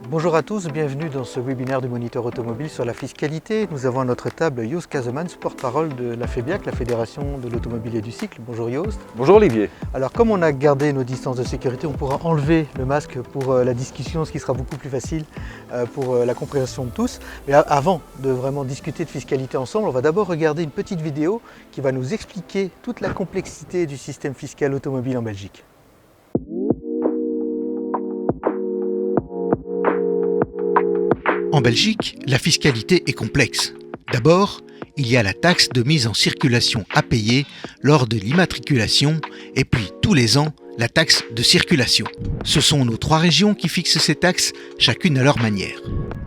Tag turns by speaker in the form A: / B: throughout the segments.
A: Bonjour à tous, bienvenue dans ce webinaire du Moniteur Automobile sur la fiscalité. Nous avons à notre table Joost Casemans, porte-parole de la FEBIAC, la Fédération de l'Automobile et du Cycle. Bonjour Joost.
B: Bonjour Olivier.
A: Alors comme on a gardé nos distances de sécurité, on pourra enlever le masque pour la discussion, ce qui sera beaucoup plus facile pour la compréhension de tous. Mais avant de vraiment discuter de fiscalité ensemble, on va d'abord regarder une petite vidéo qui va nous expliquer toute la complexité du système fiscal automobile en Belgique.
C: En Belgique, la fiscalité est complexe. D'abord, il y a la taxe de mise en circulation à payer lors de l'immatriculation et puis tous les ans, la taxe de circulation. Ce sont nos 3 régions qui fixent ces taxes, chacune à leur manière.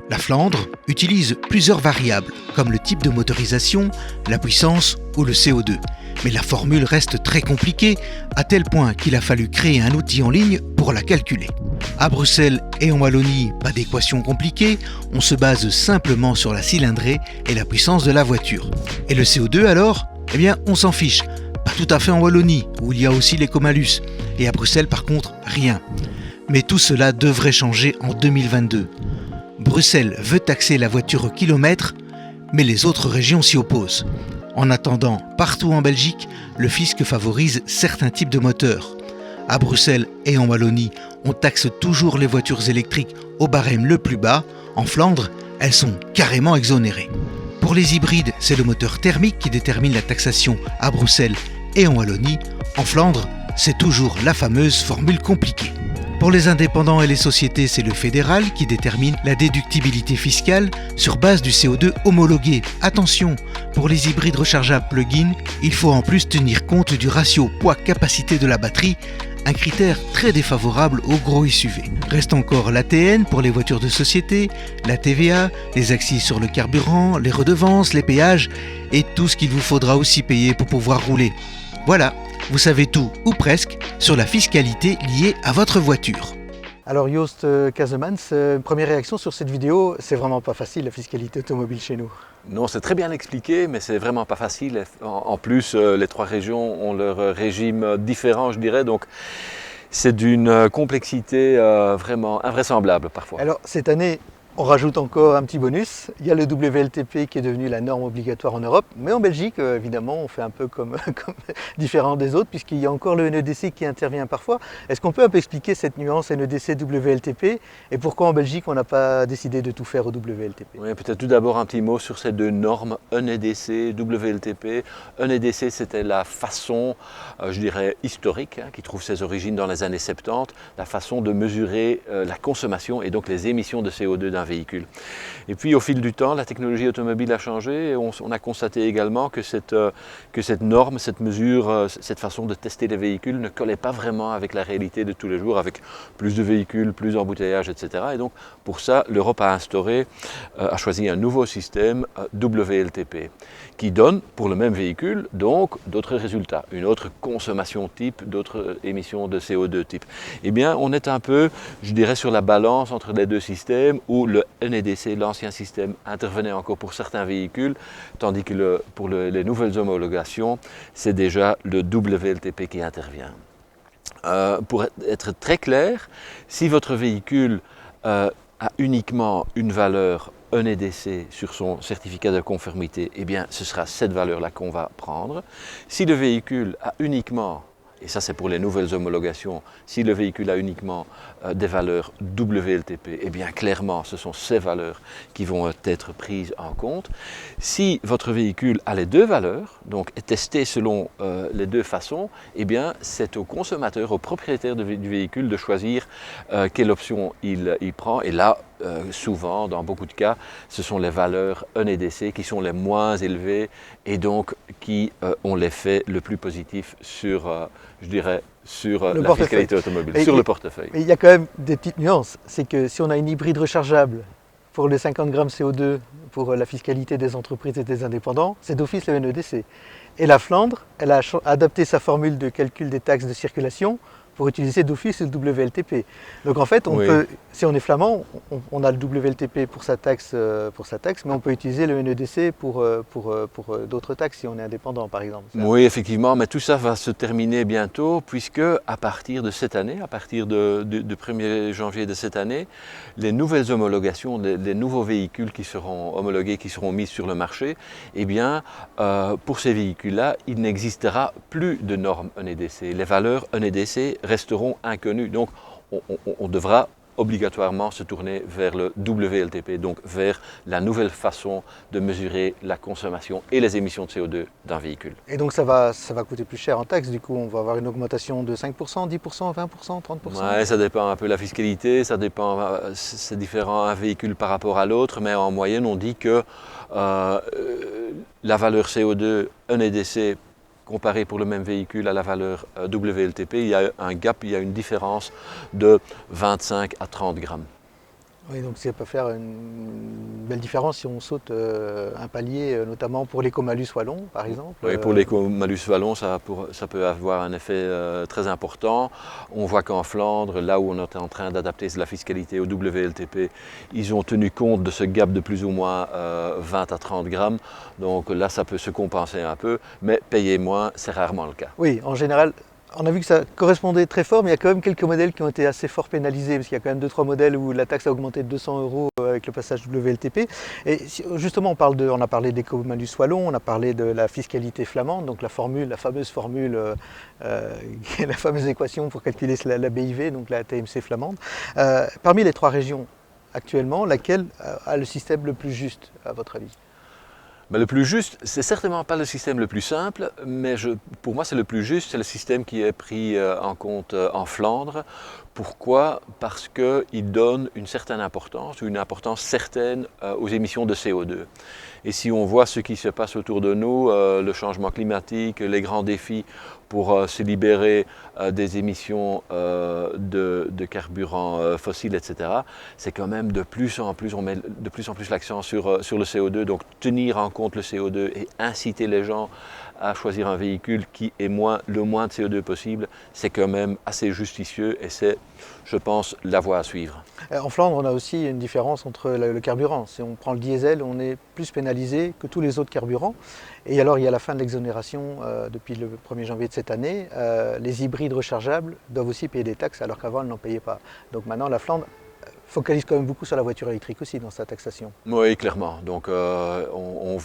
C: La Flandre utilise plusieurs variables, comme le type de motorisation, la puissance ou le CO2. Mais la formule reste très compliquée, à tel point qu'il a fallu créer un outil en ligne pour la calculer. À Bruxelles et en Wallonie, pas d'équation compliquée, on se base simplement sur la cylindrée et la puissance de la voiture. Et le CO2 alors ? Eh bien, on s'en fiche. Pas tout à fait en Wallonie, où il y a aussi l'écomalus. Et à Bruxelles, par contre, rien. Mais tout cela devrait changer en 2022. Bruxelles veut taxer la voiture au kilomètre, mais les autres régions s'y opposent. En attendant, partout en Belgique, le fisc favorise certains types de moteurs. À Bruxelles et en Wallonie, on taxe toujours les voitures électriques au barème le plus bas. En Flandre, elles sont carrément exonérées. Pour les hybrides, c'est le moteur thermique qui détermine la taxation à Bruxelles et en Wallonie. En Flandre, c'est toujours la fameuse formule compliquée. Pour les indépendants et les sociétés, c'est le fédéral qui détermine la déductibilité fiscale sur base du CO2 homologué. Attention, pour les hybrides rechargeables plug-in, il faut en plus tenir compte du ratio poids-capacité de la batterie, un critère très défavorable aux gros SUV. Reste encore l'ATN pour les voitures de société, la TVA, les accises sur le carburant, les redevances, les péages et tout ce qu'il vous faudra aussi payer pour pouvoir rouler. Voilà, vous savez tout, ou presque, sur la fiscalité liée à votre voiture.
A: Alors Joost Casemans, première réaction sur cette vidéo, c'est vraiment pas facile la fiscalité automobile chez nous.
B: Non, c'est très bien expliqué, mais c'est vraiment pas facile. En plus, les 3 régions ont leur régime différent, je dirais, donc c'est d'une complexité vraiment invraisemblable parfois.
A: Alors cette année, on rajoute encore un petit bonus, il y a le WLTP qui est devenu la norme obligatoire en Europe, mais en Belgique, évidemment, on fait un peu comme différent des autres, puisqu'il y a encore le NEDC qui intervient parfois. Est-ce qu'on peut un peu expliquer cette nuance NEDC-WLTP et pourquoi en Belgique on n'a pas décidé de tout faire au WLTP?
B: Oui, peut-être tout d'abord un petit mot sur ces 2 normes, NEDC, WLTP. NEDC, c'était la façon, je dirais, historique, qui trouve ses origines dans les années 70, la façon de mesurer la consommation et donc les émissions de CO2 d'un véhicule. Et puis au fil du temps, la technologie automobile a changé et on a constaté également que cette norme, cette mesure, cette façon de tester les véhicules ne collait pas vraiment avec la réalité de tous les jours, avec plus de véhicules, plus d'embouteillages, etc. Et donc pour ça, l'Europe a choisi un nouveau système WLTP qui donne pour le même véhicule donc d'autres résultats, une autre consommation type, d'autres émissions de CO2 type. Eh bien, on est un peu, je dirais, sur la balance entre les 2 systèmes où le NEDC, l'ancien système, intervenait encore pour certains véhicules, tandis que pour les nouvelles homologations, c'est déjà le WLTP qui intervient. Pour être très clair, si votre véhicule a uniquement une valeur NEDC sur son certificat de conformité, eh bien ce sera cette valeur-là qu'on va prendre. Si le véhicule a uniquement, et ça c'est pour les nouvelles homologations, si le véhicule a uniquement des valeurs WLTP, eh bien clairement ce sont ces valeurs qui vont être prises en compte. Si votre véhicule a les 2 valeurs, donc est testé selon les 2 façons, eh bien c'est au consommateur, au propriétaire du véhicule de choisir quelle option il prend. Et là, souvent, dans beaucoup de cas, ce sont les valeurs NEDC qui sont les moins élevées et donc qui ont l'effet le plus positif sur, je dirais, sur la fiscalité automobile, sur le portefeuille.
A: Mais il y a quand même des petites nuances, c'est que si on a une hybride rechargeable pour les 50 grammes CO2 pour la fiscalité des entreprises et des indépendants, c'est d'office le NEDC. Et la Flandre, elle a adapté sa formule de calcul des taxes de circulation pour utiliser d'office le WLTP. Donc en fait,
B: Oui.
A: si on est flamand, on a le WLTP pour sa taxe, mais on peut utiliser le NEDC pour d'autres taxes si on est indépendant, par exemple.
B: Oui, effectivement, mais tout ça va se terminer bientôt puisque à partir de cette année, à partir du 1er janvier de cette année, les nouvelles homologations, les nouveaux véhicules qui seront homologués, qui seront mis sur le marché, eh bien, pour ces véhicules-là, il n'existera plus de normes NEDC. Les valeurs NEDC resteront inconnues. Donc, on devra obligatoirement se tourner vers le WLTP, donc vers la nouvelle façon de mesurer la consommation et les émissions de CO2 d'un véhicule.
A: Et donc ça va coûter plus cher en taxes, du coup on va avoir une augmentation de 5%, 10%, 20%, 30%?
B: Ouais, ça dépend un peu de la fiscalité, ça dépend, c'est différent un véhicule par rapport à l'autre, mais en moyenne on dit que la valeur CO2 NEDC comparé pour le même véhicule à la valeur WLTP, il y a un gap, il y a une différence de 25 à 30 grammes.
A: Oui, donc ça peut faire une belle différence si on saute un palier, notamment pour l'écomalus wallon, par exemple.
B: Oui, pour l'écomalus wallon, ça peut avoir un effet très important. On voit qu'en Flandre, là où on est en train d'adapter la fiscalité au WLTP, ils ont tenu compte de ce gap de plus ou moins 20 à 30 grammes. Donc là, ça peut se compenser un peu, mais payer moins, c'est rarement le cas.
A: Oui, en général. On a vu que ça correspondait très fort, mais il y a quand même quelques modèles qui ont été assez fort pénalisés, parce qu'il y a quand même 2-3 modèles où la taxe a augmenté de 200 € avec le passage WLTP. Et justement, on a parlé d'écomalus wallon, on a parlé de la fiscalité flamande, donc la fameuse formule, la fameuse équation pour calculer la BIV, donc la TMC flamande. Parmi les 3 régions actuellement, laquelle a le système le plus juste, à votre avis?
B: Mais le plus juste, c'est certainement pas le système le plus simple, mais pour moi c'est le plus juste, c'est le système qui est pris en compte en Flandre. Pourquoi? Parce qu'il donne une certaine importance, une importance certaine aux émissions de CO2. Et si on voit ce qui se passe autour de nous, le changement climatique, les grands défis pour se libérer des émissions de carburants fossiles, etc., c'est quand même de plus en plus, on met de plus en plus l'accent sur le CO2. Donc tenir en compte le CO2 et inciter les gens à choisir un véhicule qui est le moins de CO2 possible, c'est quand même assez justicieux et c'est, je pense, la voie à suivre.
A: En Flandre, on a aussi une différence entre le carburant. Si on prend le diesel, on est plus pénalisé que tous les autres carburants. Et alors, il y a la fin de l'exonération depuis le 1er janvier de cette année. Les hybrides rechargeables doivent aussi payer des taxes, alors qu'avant, ils n'en payaient pas. Donc maintenant, la Flandre focalise quand même beaucoup sur la voiture électrique aussi dans sa taxation.
B: Oui, clairement. Donc on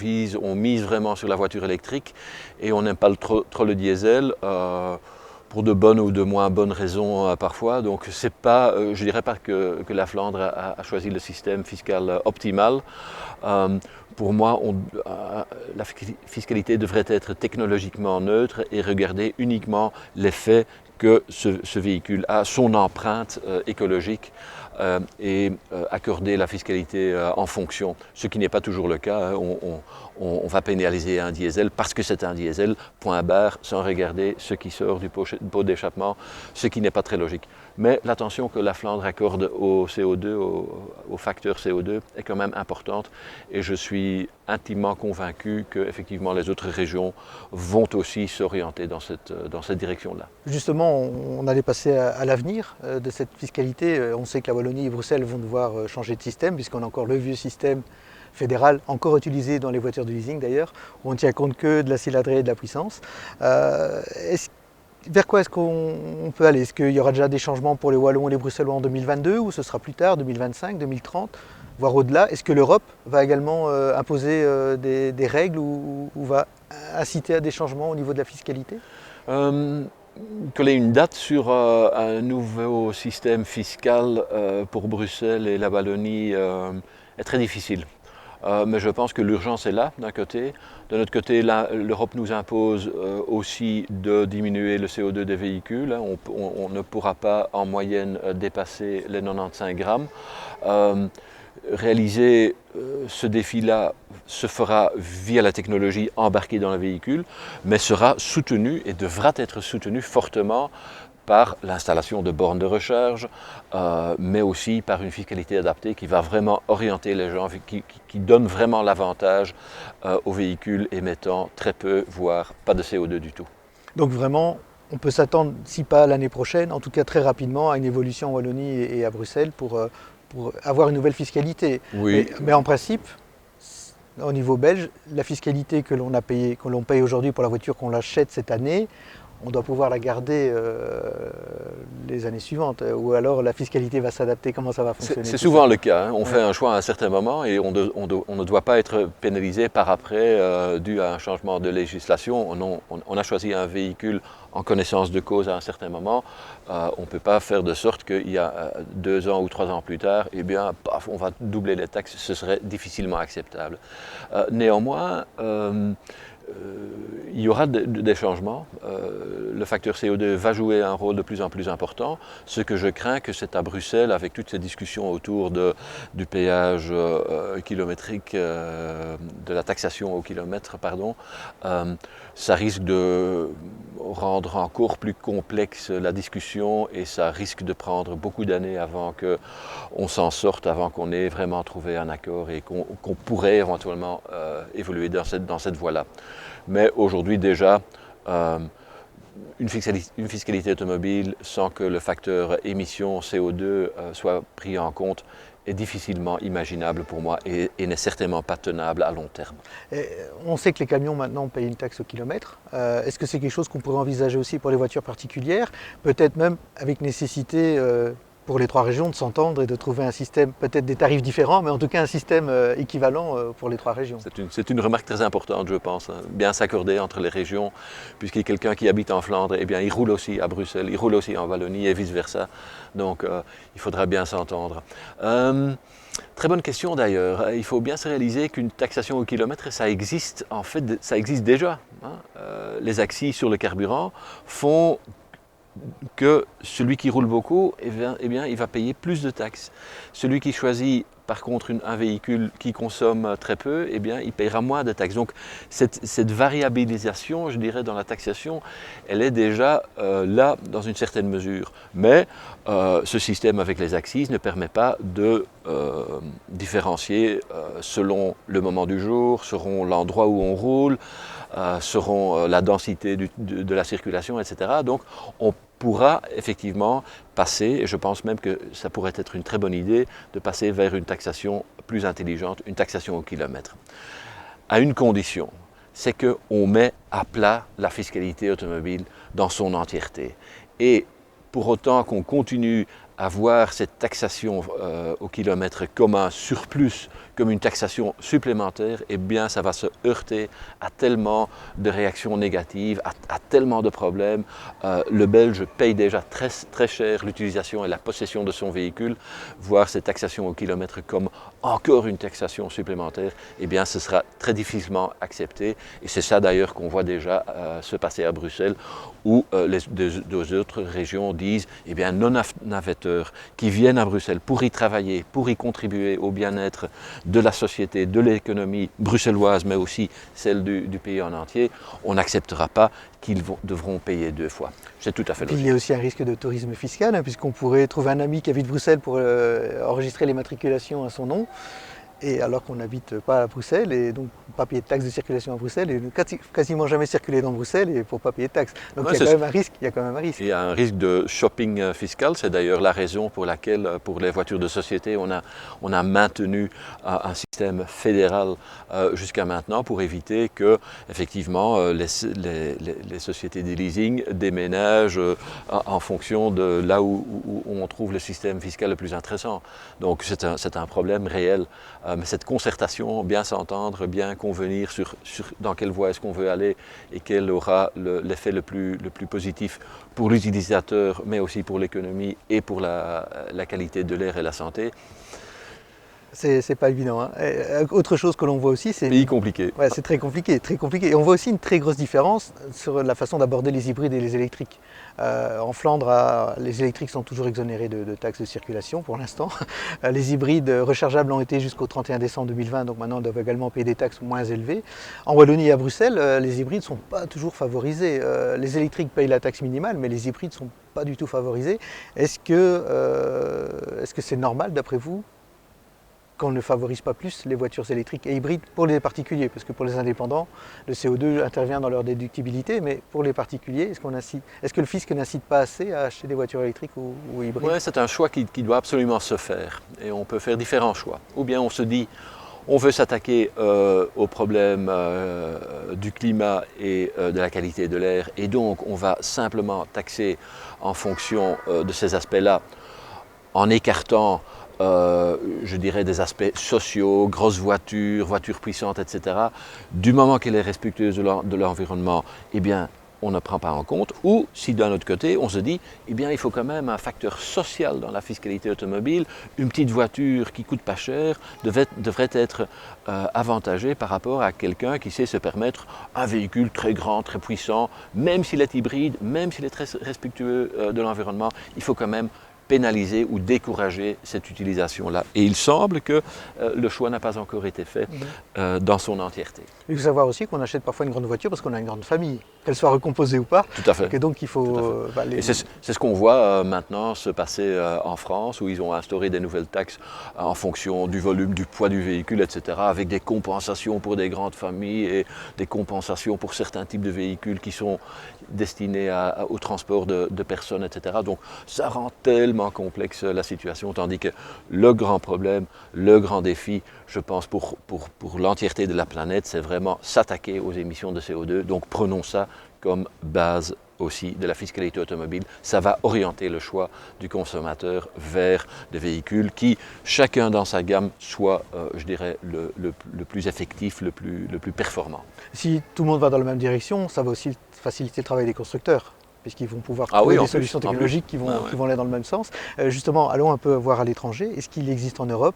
B: mise vraiment sur la voiture électrique et on n'aime pas trop le diesel. Pour de bonnes ou de moins bonnes raisons parfois. Donc c'est pas, je dirais pas que la Flandre a choisi le système fiscal optimal. Pour moi, la fiscalité devrait être technologiquement neutre et regarder uniquement l'effet que ce véhicule a, son empreinte écologique et accorder la fiscalité en fonction, ce qui n'est pas toujours le cas. On va pénaliser un diesel parce que c'est un diesel, point barre, sans regarder ce qui sort du pot d'échappement, ce qui n'est pas très logique. Mais l'attention que la Flandre accorde au CO2, au facteur CO2, est quand même importante et je suis intimement convaincu que effectivement les autres régions vont aussi s'orienter dans cette direction-là.
A: Justement, on allait passer à l'avenir de cette fiscalité. On sait que la Wallonie et Bruxelles vont devoir changer de système puisqu'on a encore le vieux système fédéral, encore utilisé dans les voitures de leasing d'ailleurs, où on ne tient compte que de la cylindrée et de la puissance. Vers quoi est-ce qu'on peut aller? Est-ce qu'il y aura déjà des changements pour les Wallons et les Bruxellois en 2022 ou ce sera plus tard, 2025, 2030, voire au-delà? Est-ce que l'Europe va également imposer des règles ou va inciter à des changements au niveau de la fiscalité?
B: Coller une date sur un nouveau système fiscal pour Bruxelles et la Wallonie est très difficile. Mais je pense que l'urgence est là, d'un côté. De notre côté, l'Europe nous impose aussi de diminuer le CO2 des véhicules. On ne pourra pas en moyenne dépasser les 95 grammes. Réaliser ce défi-là se fera via la technologie embarquée dans le véhicule, mais sera soutenu et devra être soutenu fortement par l'installation de bornes de recharge, mais aussi par une fiscalité adaptée qui va vraiment orienter les gens, qui donne vraiment l'avantage aux véhicules émettant très peu, voire pas de CO2 du tout.
A: Donc vraiment, on peut s'attendre, si pas l'année prochaine, en tout cas très rapidement, à une évolution en Wallonie et à Bruxelles pour avoir une nouvelle fiscalité.
B: Oui.
A: Mais en principe, au niveau belge, la fiscalité que l'on paye aujourd'hui pour la voiture qu'on l'achète cette année, on doit pouvoir la garder les années suivantes. Ou alors la fiscalité va s'adapter. Comment ça va fonctionner?
B: C'est souvent le cas. Hein. On fait un choix à un certain moment et on ne doit pas être pénalisé par après dû à un changement de législation. On a choisi un véhicule en connaissance de cause à un certain moment. On ne peut pas faire de sorte qu'il y a 2 ans ou 3 ans plus tard, eh bien, paf, on va doubler les taxes. Ce serait difficilement acceptable. Néanmoins, il y aura des changements. Le facteur CO2 va jouer un rôle de plus en plus important. Ce que je crains, que c'est à Bruxelles, avec toutes ces discussions autour du péage kilométrique, de la taxation au kilomètre, pardon, ça risque de rendre encore plus complexe la discussion et ça risque de prendre beaucoup d'années avant qu'on s'en sorte, avant qu'on ait vraiment trouvé un accord et qu'on pourrait éventuellement évoluer dans cette voie-là. Mais aujourd'hui déjà, une fiscalité automobile sans que le facteur émission CO2 soit pris en compte est difficilement imaginable pour moi et n'est certainement pas tenable à long terme.
A: Et on sait que les camions maintenant payent une taxe au kilomètre. Est-ce que c'est quelque chose qu'on pourrait envisager aussi pour les voitures particulières? Peut-être même avec nécessité pour les 3 régions de s'entendre et de trouver un système, peut-être des tarifs différents, mais en tout cas un système équivalent pour les 3 régions.
B: C'est une remarque très importante, je pense. Hein. Bien s'accorder entre les régions, puisqu'il y a quelqu'un qui habite en Flandre, eh bien, il roule aussi à Bruxelles, il roule aussi en Wallonie et vice-versa. Donc il faudra bien s'entendre. Très bonne question d'ailleurs. Il faut bien se réaliser qu'une taxation au kilomètre, ça existe en fait, ça existe déjà. Hein. Les accis sur le carburant font que celui qui roule beaucoup, eh bien, il va payer plus de taxes. Celui qui choisit par contre un véhicule qui consomme très peu, eh bien, il paiera moins de taxes. Donc cette variabilisation, je dirais, dans la taxation, elle est déjà là dans une certaine mesure. Mais ce système avec les accises ne permet pas de différencier selon le moment du jour, selon l'endroit où on roule, selon la densité de la circulation, etc. Donc on pourra effectivement passer, et je pense même que ça pourrait être une très bonne idée, de passer vers une taxation plus intelligente, une taxation au kilomètre. À une condition, c'est qu'on met à plat la fiscalité automobile dans son entièreté. Et pour autant qu'on continue à voir cette taxation au kilomètre comme un surplus, comme une taxation supplémentaire, eh bien ça va se heurter à tellement de réactions négatives, à tellement de problèmes. Le Belge paye déjà très, très cher l'utilisation et la possession de son véhicule. Voir cette taxation au kilomètre comme encore une taxation supplémentaire, eh bien ce sera très difficilement accepté. Et c'est ça d'ailleurs qu'on voit déjà se passer à Bruxelles, où les 2 autres régions disent, eh bien nos navetteurs qui viennent à Bruxelles pour y travailler, pour y contribuer au bien-être de la société, de l'économie bruxelloise, mais aussi celle du pays en entier, on n'acceptera pas qu'ils devront payer 2 fois. C'est tout à fait logique.
A: Il y a aussi un risque de tourisme fiscal, hein, puisqu'on pourrait trouver un ami qui habite Bruxelles pour enregistrer les matriculations à son nom. Et alors qu'on n'habite pas à Bruxelles et donc pas payer de taxes de circulation à Bruxelles et quasiment jamais circuler dans Bruxelles et pour pas payer de taxes. Donc il y a quand même un risque.
B: Il y a un risque de shopping fiscal. C'est d'ailleurs la raison pour laquelle, pour les voitures de société, on a maintenu un système fédéral jusqu'à maintenant pour éviter que, effectivement, les sociétés de leasing déménagent en fonction de là où on trouve le système fiscal le plus intéressant. Donc c'est un problème réel. Mais cette concertation, bien s'entendre, bien convenir sur dans quelle voie est-ce qu'on veut aller et quel aura l'effet le plus positif pour l'utilisateur, mais aussi pour l'économie et pour la qualité de l'air et la santé.
A: C'est pas évident. Hein. Autre chose que l'on voit aussi, c'est...
B: Pays compliqué.
A: Ouais, c'est très compliqué, très compliqué. Et on voit aussi une très grosse différence sur la façon d'aborder les hybrides et les électriques. En Flandre, les électriques sont toujours exonérés de taxes de circulation pour l'instant. Les hybrides rechargeables ont été jusqu'au 31 décembre 2020, donc maintenant ils doivent également payer des taxes moins élevées. En Wallonie et à Bruxelles, les hybrides ne sont pas toujours favorisés. Les électriques payent la taxe minimale, mais les hybrides ne sont pas du tout favorisés. Est-ce que c'est normal d'après vous ? qu'on ne favorise pas plus les voitures électriques et hybrides pour les particuliers, parce que pour les indépendants, le CO2 intervient dans leur déductibilité, mais pour les particuliers, est-ce que le fisc n'incite pas assez à acheter des voitures électriques ou hybrides?
B: Oui, c'est un choix qui doit absolument se faire, et on peut faire différents choix. Ou bien on se dit, on veut s'attaquer au problème du climat et de la qualité de l'air, et donc on va simplement taxer en fonction de ces aspects-là, en écartant je dirais des aspects sociaux, grosses voitures, voitures puissantes, etc. Du moment qu'elle est respectueuse de l'environnement, eh bien, on ne prend pas en compte. Ou si d'un autre côté, on se dit, eh bien, il faut quand même un facteur social dans la fiscalité automobile. Une petite voiture qui coûte pas cher devrait être avantagée par rapport à quelqu'un qui sait se permettre un véhicule très grand, très puissant, même s'il est hybride, même s'il est très respectueux de l'environnement, il faut quand même pénaliser ou décourager cette utilisation-là. Et il semble que le choix n'a pas encore été fait dans son entièreté.
A: Il faut savoir aussi qu'on achète parfois une grande voiture parce qu'on a une grande famille, qu'elle soit recomposée ou pas.
B: Tout à fait.
A: Et donc il faut...
B: Et c'est ce qu'on voit maintenant se passer en France, où ils ont instauré des nouvelles taxes en fonction du volume, du poids du véhicule, etc., avec des compensations pour des grandes familles et des compensations pour certains types de véhicules qui sont destinés au transport de personnes, etc. Donc ça rend tellement complexe la situation, tandis que le grand problème, le grand défi, je pense, pour l'entièreté de la planète, c'est vraiment s'attaquer aux émissions de CO2. Donc prenons ça comme base aussi de la fiscalité automobile. Ça va orienter le choix du consommateur vers des véhicules qui, chacun dans sa gamme, soit, je dirais, le plus effectif, le plus performant.
A: Si tout le monde va dans la même direction, ça va aussi faciliter le travail des constructeurs, puisqu'ils vont pouvoir trouver des solutions technologiques qui vont aller dans le même sens. Justement, allons un peu voir à l'étranger. Est-ce qu'il existe en Europe,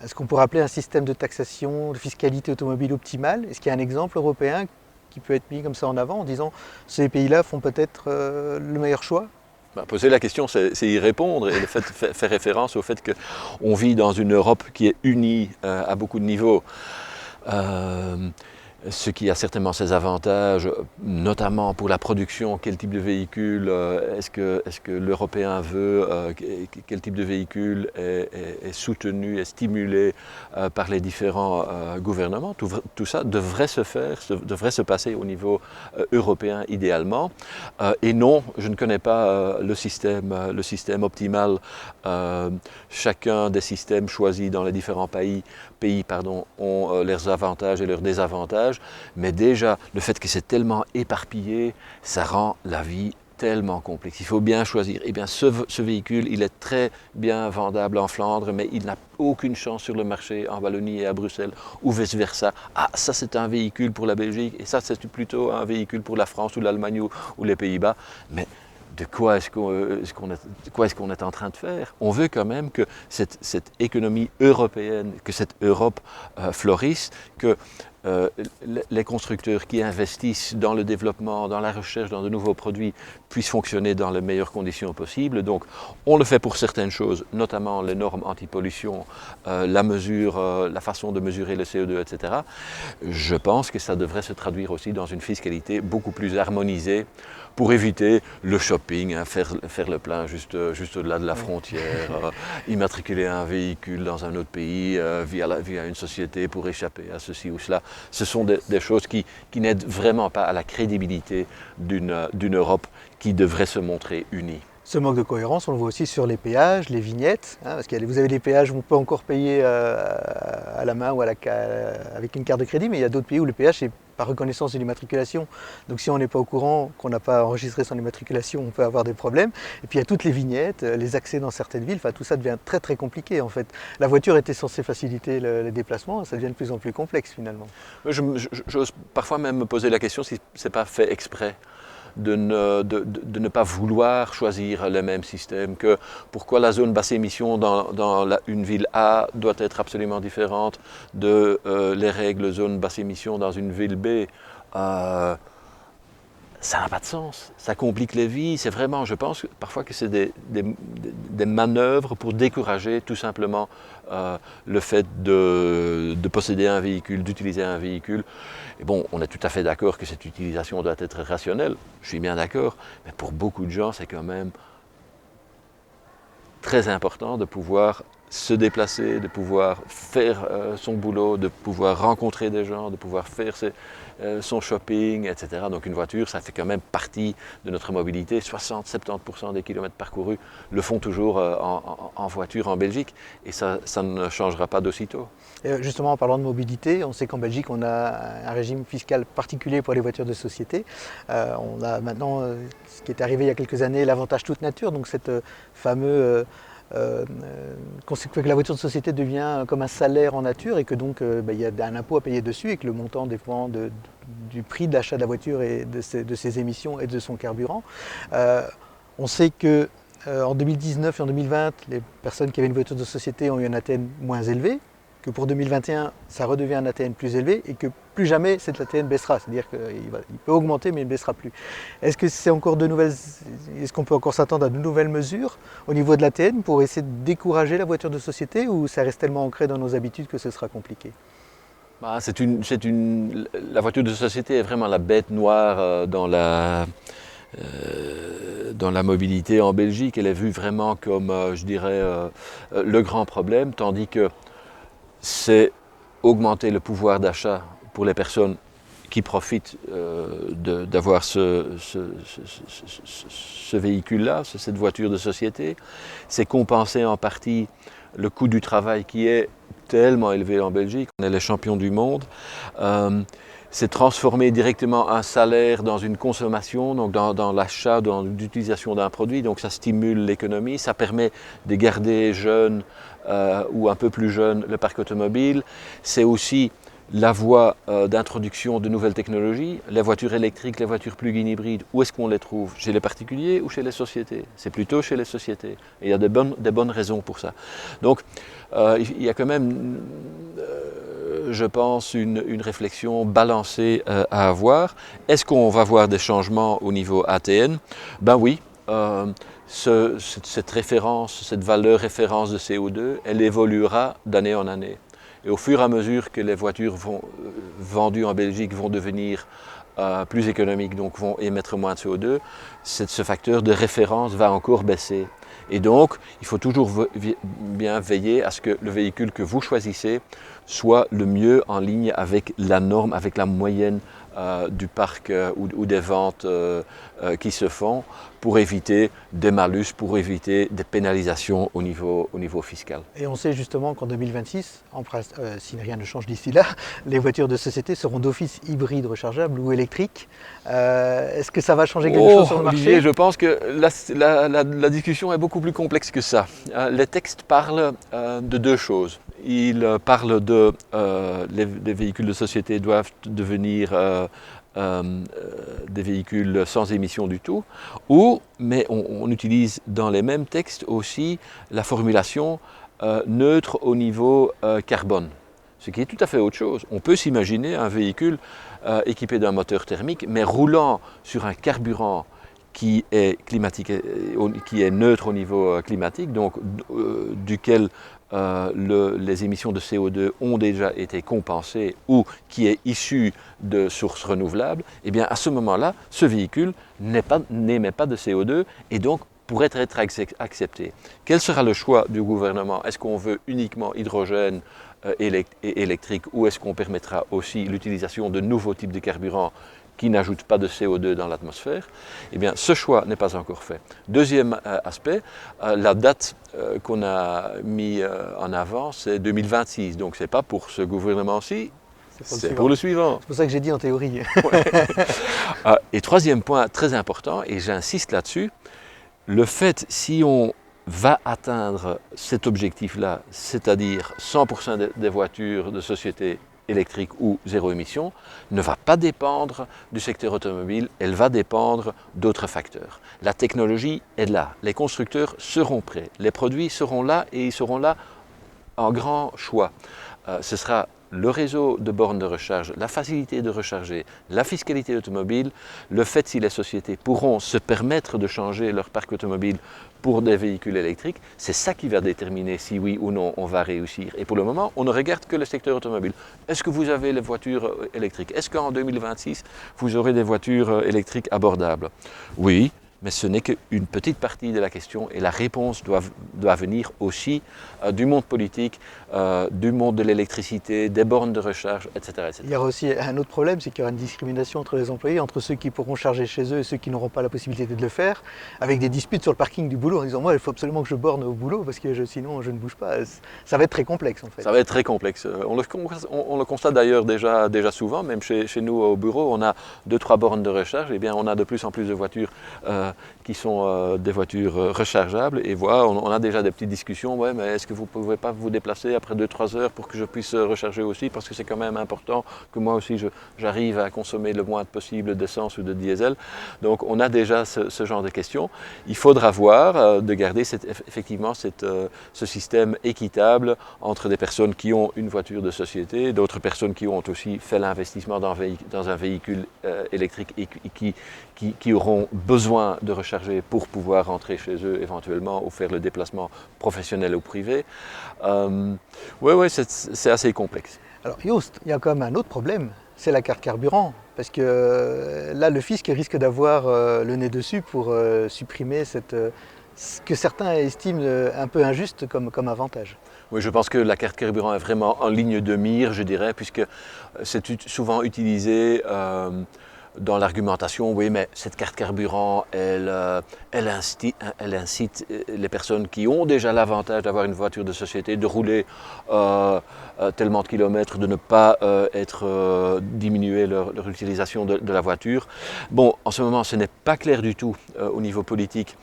A: est-ce qu'on pourrait appeler un système de taxation, de fiscalité automobile optimal? Est-ce qu'il y a un exemple européen qui peut être mis comme ça en avant en disant ces pays-là font peut-être le meilleur choix?
B: Poser la question, c'est y répondre, et le fait fait référence au fait qu'on vit dans une Europe qui est unie à beaucoup de niveaux. Ce qui a certainement ses avantages, notamment pour la production, quel type de véhicule, est-ce que l'Européen veut, quel type de véhicule est soutenu, est stimulé par les différents gouvernements. Tout ça devrait se faire, devrait se passer au niveau européen idéalement. Et non, je ne connais pas le système optimal. Chacun des systèmes choisis dans les différents pays ont leurs avantages et leurs désavantages, mais déjà le fait que c'est tellement éparpillé, ça rend la vie tellement complexe. Il faut bien choisir. Eh bien, ce véhicule, il est très bien vendable en Flandre, mais il n'a aucune chance sur le marché en Wallonie et à Bruxelles, ou vice-versa. Ah, ça c'est un véhicule pour la Belgique, et ça c'est plutôt un véhicule pour la France ou l'Allemagne ou les Pays-Bas. Mais de quoi est-ce qu'on est en train de faire? On veut quand même que cette économie européenne, que cette Europe florisse, que les constructeurs qui investissent dans le développement, dans la recherche, dans de nouveaux produits, puissent fonctionner dans les meilleures conditions possibles. Donc on le fait pour certaines choses, notamment les normes anti-pollution, la façon de mesurer le CO2, etc. Je pense que ça devrait se traduire aussi dans une fiscalité beaucoup plus harmonisée pour éviter le shopping, faire le plein juste au-delà de la frontière, immatriculer un véhicule dans un autre pays via une société pour échapper à ceci ou cela. Ce sont des choses qui n'aident vraiment pas à la crédibilité d'une Europe qui devrait se montrer unie.
A: Ce manque de cohérence, on le voit aussi sur les péages, les vignettes, parce que vous avez des péages où on peut encore payer à la main ou avec une carte de crédit, mais il y a d'autres pays où le péage c'est par reconnaissance de l'immatriculation. Donc si on n'est pas au courant, qu'on n'a pas enregistré son immatriculation, on peut avoir des problèmes. Et puis il y a toutes les vignettes, les accès dans certaines villes, tout ça devient très très compliqué en fait. La voiture était censée faciliter les déplacements, ça devient de plus en plus complexe finalement.
B: J'ose parfois même me poser la question si ce n'est pas fait exprès. De ne pas vouloir choisir le même système, que pourquoi la zone basse émission dans une ville A doit être absolument différente de les règles zone basse émission dans une ville B. Ça n'a pas de sens, ça complique les vies, c'est vraiment, je pense parfois que c'est des manœuvres pour décourager tout simplement le fait de posséder un véhicule, d'utiliser un véhicule. Et bon, on est tout à fait d'accord que cette utilisation doit être rationnelle, je suis bien d'accord, mais pour beaucoup de gens c'est quand même très important de pouvoir se déplacer, de pouvoir faire son boulot, de pouvoir rencontrer des gens, de pouvoir faire son shopping, etc. Donc une voiture, ça fait quand même partie de notre mobilité. 60-70% des kilomètres parcourus le font toujours en voiture en Belgique et ça ne changera pas d'aussitôt.
A: Et justement, en parlant de mobilité, on sait qu'en Belgique, on a un régime fiscal particulier pour les voitures de société. On a maintenant, ce qui est arrivé il y a quelques années, l'avantage toute nature, donc cette fameuse que la voiture de société devient comme un salaire en nature et que donc il y a un impôt à payer dessus et que le montant dépend du prix d'achat de la voiture et de ses émissions et de son carburant. On sait que en 2019 et en 2020, les personnes qui avaient une voiture de société ont eu un ATN moins élevé, que pour 2021, ça redevient un ATN plus élevé et que plus jamais cette ATN baissera. C'est-à-dire qu'il peut augmenter mais il ne baissera plus. Est-ce qu'on peut encore s'attendre à de nouvelles mesures au niveau de l'ATN pour essayer de décourager la voiture de société ou ça reste tellement ancré dans nos habitudes que ce sera compliqué?
B: La voiture de société est vraiment la bête noire dans la mobilité en Belgique. Elle est vue vraiment comme, je dirais, le grand problème, tandis que c'est augmenter le pouvoir d'achat pour les personnes qui profitent d'avoir ce véhicule-là, cette voiture de société. C'est compenser en partie le coût du travail qui est tellement élevé en Belgique. On est les champions du monde. C'est transformer directement un salaire dans une consommation, donc dans l'achat, dans l'utilisation d'un produit. Donc ça stimule l'économie, ça permet de garder jeunes ou un peu plus jeunes le parc automobile. C'est aussi la voie d'introduction de nouvelles technologies. Les voitures électriques, les voitures plug-in hybrides, où est-ce qu'on les trouve? Chez les particuliers ou chez les sociétés? C'est plutôt chez les sociétés. Et il y a des bonnes raisons pour ça. Donc il y a quand même je pense, une réflexion balancée à avoir. Est-ce qu'on va voir des changements au niveau ATN? Ben oui, cette référence, cette valeur référence de CO2, elle évoluera d'année en année. Et au fur et à mesure que les voitures vendues en Belgique vont devenir plus économiques, donc vont émettre moins de CO2, ce facteur de référence va encore baisser. Et donc, il faut toujours bien veiller à ce que le véhicule que vous choisissez soit le mieux en ligne avec la norme, avec la moyenne du parc ou des ventes qui se font pour éviter des malus, pour éviter des pénalisations au niveau fiscal.
A: Et on sait justement qu'en 2026, si rien ne change d'ici là, les voitures de société seront d'office hybrides rechargeables ou électriques. Est-ce que ça va changer quelque chose sur le marché?
B: Olivier, je pense que la discussion est beaucoup plus complexe que ça. Les textes parlent de deux choses. Ils parlent les véhicules de société doivent devenir des véhicules sans émission du tout, mais on utilise dans les mêmes textes aussi la formulation neutre au niveau carbone, ce qui est tout à fait autre chose. On peut s'imaginer un véhicule équipé d'un moteur thermique, mais roulant sur un carburant qui est climatique, qui est neutre au niveau climatique, donc duquel les émissions de CO2 ont déjà été compensées ou qui est issu de sources renouvelables, et bien à ce moment-là, ce véhicule n'émet pas de CO2 et donc pourrait être accepté. Quel sera le choix du gouvernement? Est-ce qu'on veut uniquement hydrogène et électrique ou est-ce qu'on permettra aussi l'utilisation de nouveaux types de carburants qui n'ajoutent pas de CO2 dans l'atmosphère? Eh bien, ce choix n'est pas encore fait. Deuxième aspect, la date qu'on a mis en avant, c'est 2026. Donc, ce n'est pas pour ce gouvernement-ci, c'est pour le suivant.
A: C'est pour ça que j'ai dit en théorie.
B: Ouais. Et troisième point très important, et j'insiste là-dessus, le fait, si on va atteindre cet objectif-là, c'est-à-dire 100% des voitures de société électrique ou zéro émission, ne va pas dépendre du secteur automobile, elle va dépendre d'autres facteurs. La technologie est là, les constructeurs seront prêts, les produits seront là et ils seront là en grand choix. Ce sera le réseau de bornes de recharge, la facilité de recharger, la fiscalité automobile, le fait si les sociétés pourront se permettre de changer leur parc automobile pour des véhicules électriques, c'est ça qui va déterminer si oui ou non on va réussir. Et pour le moment, on ne regarde que le secteur automobile. Est-ce que vous avez les voitures électriques? Est-ce qu'en 2026, vous aurez des voitures électriques abordables? Oui, mais ce n'est qu'une petite partie de la question et la réponse doit venir aussi du monde politique, du monde de l'électricité, des bornes de recharge, etc., etc.
A: Il y aura aussi un autre problème, c'est qu'il y aura une discrimination entre les employés, entre ceux qui pourront charger chez eux et ceux qui n'auront pas la possibilité de le faire, avec des disputes sur le parking du boulot en disant moi il faut absolument que je borne au boulot parce que sinon je ne bouge pas. Ça va être très complexe en fait.
B: Ça va être très complexe. On le constate d'ailleurs déjà souvent, même chez nous au bureau, on a 2-3 bornes de recharge, et bien on a de plus en plus de voitures qui sont des voitures rechargeables, et voilà, on a déjà des petites discussions, ouais, mais est-ce que vous ne pouvez pas vous déplacer après 2-3 heures pour que je puisse recharger aussi, parce que c'est quand même important que moi aussi j'arrive à consommer le moins possible d'essence ou de diesel. Donc on a déjà ce genre de questions. Il faudra voir de garder effectivement ce système équitable entre des personnes qui ont une voiture de société, d'autres personnes qui ont aussi fait l'investissement dans un véhicule électrique et qui auront besoin de recharger pour pouvoir rentrer chez eux éventuellement ou faire le déplacement professionnel ou privé. Oui, c'est assez complexe.
A: Alors Joost, il y a quand même un autre problème, c'est la carte carburant. Parce que là, le fisc risque d'avoir le nez dessus pour supprimer ce que certains estiment un peu injuste comme avantage.
B: Oui, je pense que la carte carburant est vraiment en ligne de mire, je dirais, puisque c'est souvent utilisé dans l'argumentation. Oui, mais cette carte carburant, elle incite les personnes qui ont déjà l'avantage d'avoir une voiture de société de rouler tellement de kilomètres, de ne pas diminuer leur utilisation de la voiture. Bon, en ce moment, ce n'est pas clair du tout au niveau politique.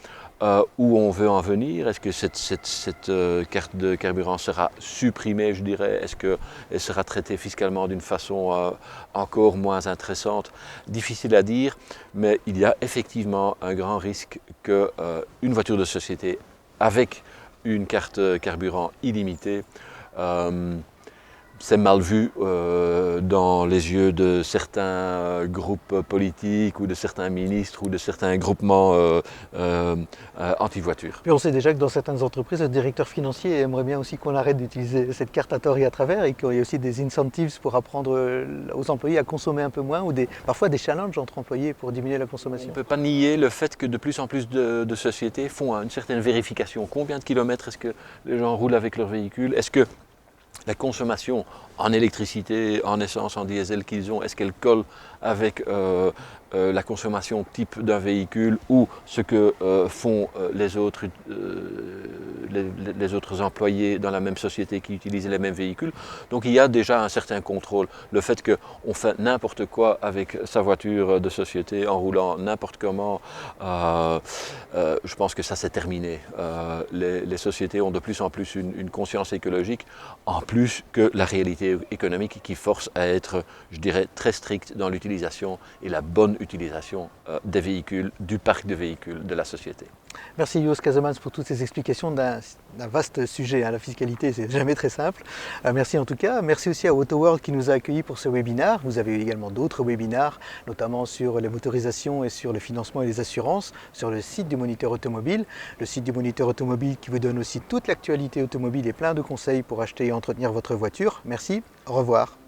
B: Où on veut en venir. Est-ce que cette carte de carburant sera supprimée, je dirais? Est-ce qu'elle sera traitée fiscalement d'une façon encore moins intéressante? Difficile à dire, mais il y a effectivement un grand risque qu'une voiture de société avec une carte carburant illimitée c'est mal vu dans les yeux de certains groupes politiques ou de certains ministres ou de certains groupements anti-voiture.
A: Puis on sait déjà que dans certaines entreprises, le directeur financier aimerait bien aussi qu'on arrête d'utiliser cette carte à tort et à travers et qu'il y ait aussi des incentives pour apprendre aux employés à consommer un peu moins ou parfois des challenges entre employés pour diminuer la consommation.
B: On ne peut pas nier le fait que de plus en plus de sociétés font une certaine vérification. Combien de kilomètres est-ce que les gens roulent avec leur véhicule? Est-ce que la consommation en électricité, en essence, en diesel qu'ils ont, est-ce qu'elle colle avec la consommation type d'un véhicule ou ce que font les autres employés dans la même société qui utilisent les mêmes véhicules. Donc il y a déjà un certain contrôle. Le fait qu'on fait n'importe quoi avec sa voiture de société en roulant n'importe comment, je pense que ça c'est terminé. Les sociétés ont de plus en plus une conscience écologique, en plus que la réalité économique qui force à être, je dirais, très stricte dans l'utilisation et la bonne utilisation des véhicules, du parc de véhicules de la société.
A: Merci Joost Casemans pour toutes ces explications d'un vaste sujet. La fiscalité, c'est jamais très simple. Merci en tout cas. Merci aussi à AutoWorld qui nous a accueillis pour ce webinaire. Vous avez eu également d'autres webinaires, notamment sur les motorisations et sur le financement et les assurances, sur le site du Moniteur Automobile. Le site du Moniteur Automobile qui vous donne aussi toute l'actualité automobile et plein de conseils pour acheter et entretenir votre voiture. Merci, au revoir.